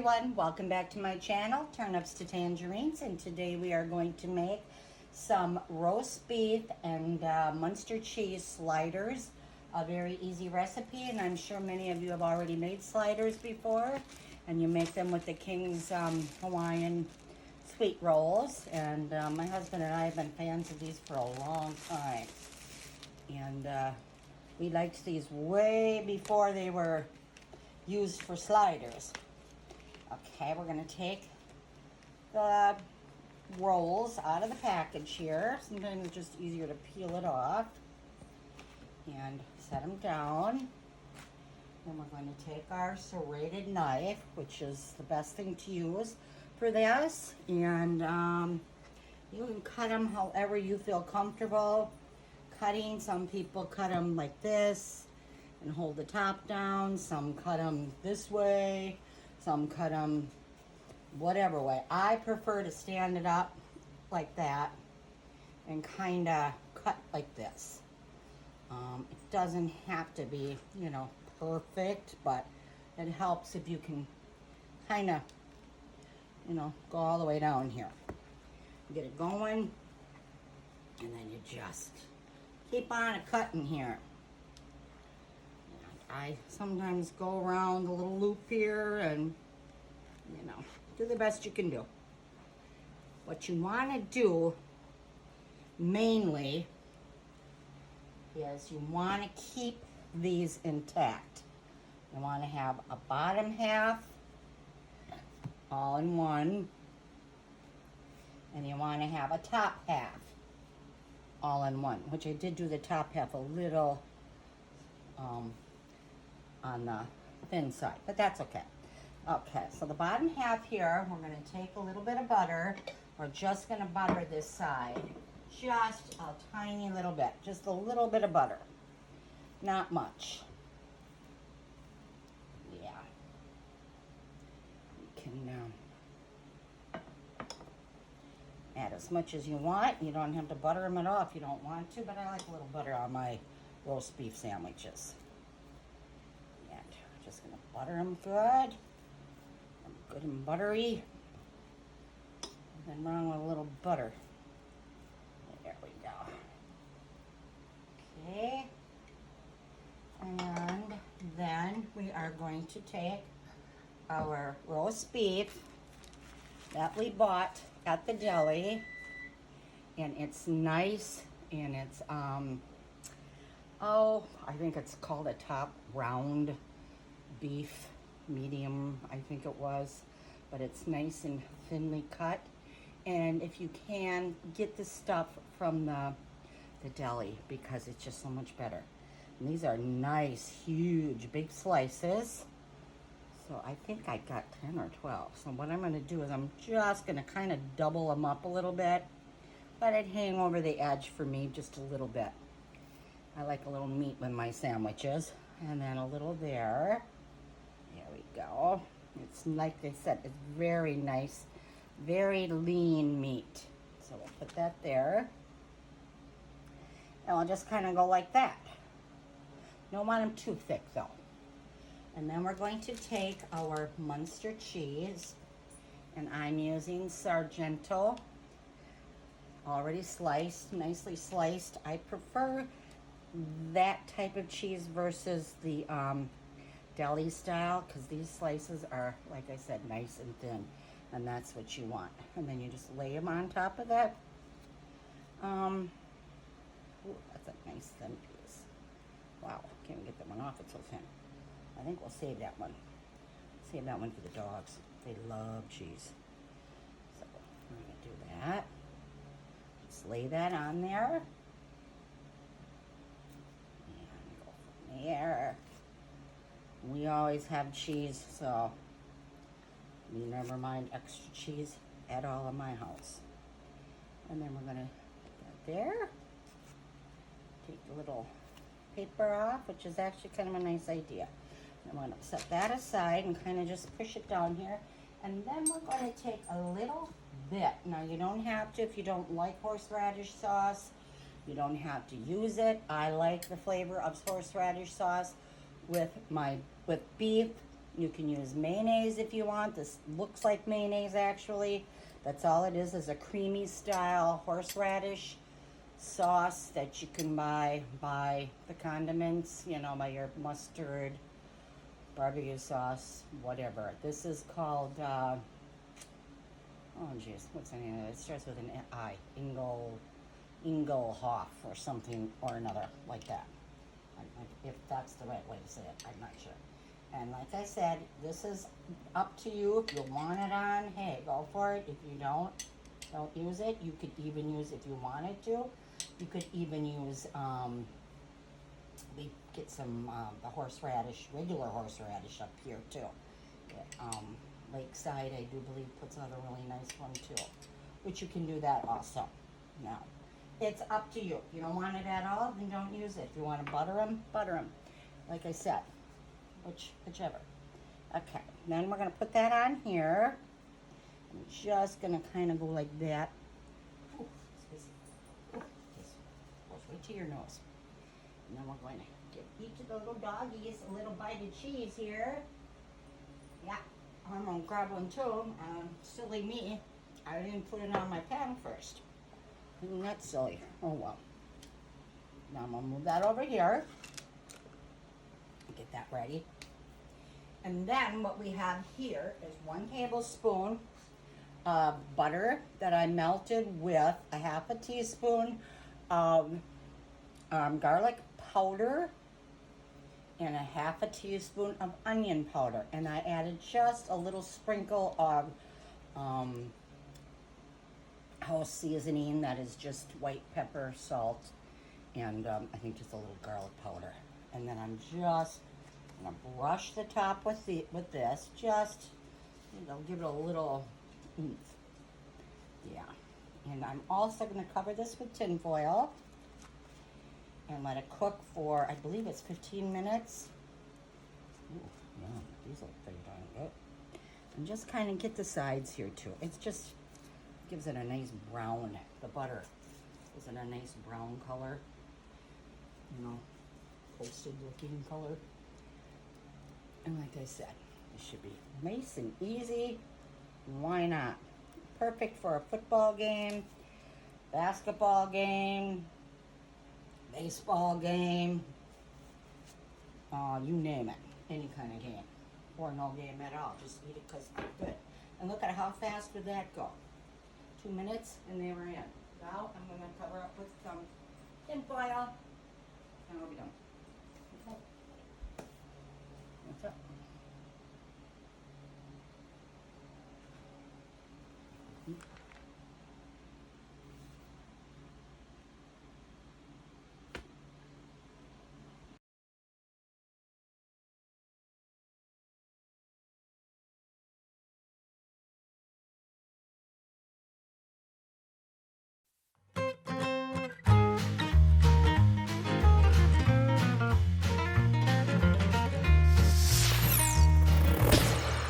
everyone, welcome back to my channel, Turnips to Tangerines, and today we are going to make some roast beef and Muenster cheese sliders. A very easy recipe, and I'm sure many of you have already made sliders before, and you make them with the King's Hawaiian Sweet Rolls, and my husband and I have been fans of these for a long time, and we liked these way before they were used for sliders. Okay, we're going to take the rolls out of the package here. Sometimes it's just easier to peel it off and set them down. Then we're going to take our serrated knife, which is the best thing to use for this, and you can cut them however you feel comfortable cutting. Some people cut them like this and hold the top down. Some cut them this way. Some cut them whatever way. I prefer to stand it up like that and kind of cut like this. It doesn't have to be, you know, perfect, but it helps if you can kind of, you know, go all the way down here. Get it going, and then you just keep on cutting here. I sometimes go around the little loop here and, you know, do the best you can do. What you want to do mainly is you want to keep these intact. You want to have a bottom half all in one, and you want to have a top half all in one, which I did do the top half a little on the thin side, but that's okay. Okay, so the bottom half here, we're going to take a little bit of butter. We're just going to butter this side just a tiny little bit, just a little bit of butter, not much. Yeah, you can add as much as you want. You don't have to butter them at all if you don't want to, but I like a little butter on my roast beef sandwiches. And we're just going to butter them good and buttery. Nothing wrong with a little butter. There we go. Okay. And then we are going to take our roast beef that we bought at the deli, and it's nice, and it's I think it's called a top round beef, medium, I think it was, but it's nice and thinly cut. And if you can, get the stuff from the deli, because it's just so much better. And these are nice, huge, big slices. So I think I got 10 or 12. So what I'm going to do is I'm just going to kind of double them up a little bit. Let it hang over the edge for me just a little bit. I like a little meat with my sandwiches. And then a little there. There we go. It's like I said, it's very nice, very lean meat. So we'll put that there. And I'll just kind of go like that. Don't want them too thick though. And then we're going to take our Muenster cheese, and I'm using Sargento, already sliced, nicely sliced. I prefer that type of cheese versus the deli style, because these slices are, like I said, nice and thin, and that's what you want. And then you just lay them on top of that. Ooh, that's a nice thin piece. Wow, can't even get that one off, it's so thin. I think we'll save that one. Save that one for the dogs. They love cheese. So we're going to do that. Just lay that on there. And go from there. We always have cheese, so you never mind extra cheese at all in my house. And then we're going to put that there. Take the little paper off, which is actually kind of a nice idea. I'm going to set that aside and kind of just push it down here. And then we're going to take a little bit. Now, you don't have to if you don't like horseradish sauce. You don't have to use it. I like the flavor of horseradish sauce with beef, You can use mayonnaise if you want. This looks like mayonnaise actually. That's all it is a creamy style horseradish sauce that you can buy the condiments, you know, by your mustard, barbecue sauce, whatever. This is called, oh geez, what's the name of it? It starts with an I, Inglehoffer or something or another like that. If that's the right way to say it, I'm not sure. And like I said, this is up to you. If you want it on, hey, go for it. If you don't use it. You could even use, if you wanted to, you could even use, we get some, the horseradish, regular horseradish up here too. Lakeside, I do believe, puts out a really nice one too, which you can do that also. Now, it's up to you. If you don't want it at all, then don't use it. If you want to butter them, butter them. Like I said, whichever. Okay, then we're going to put that on here. I'm just going to kind of go like that. Ooh, this goes right to your nose. And then we're going to give each of the little doggies a little bite of cheese here. Yeah, I'm going to grab one too. Silly me, I didn't put it on my pan first. Isn't that silly? Oh well. Now I'm going to move that over here. Get that ready. And then what we have here is 1 tablespoon of butter that I melted with a half a teaspoon of garlic powder and a half a teaspoon of onion powder. And I added just a little sprinkle of house seasoning, that is just white pepper, salt, and I think just a little garlic powder. And then I'm just gonna brush the top with this, just, you know, give it a little oomph. Yeah. And I'm also gonna cover this with tin foil and let it cook for, I believe it's 15 minutes. Ooh, yeah, these look pretty darn good. And just kind of get the sides here too. It's just gives it a nice brown. The butter gives it a nice brown color, you know, toasted looking color. And like I said, it should be nice and easy. Why not? Perfect for a football game, basketball game, baseball game, you name it, any kind of game, or no game at all. Just eat it because it's good. And look at how fast did that go. 2 minutes and they were in. Now I'm going to cover up with some tin foil and we'll be done.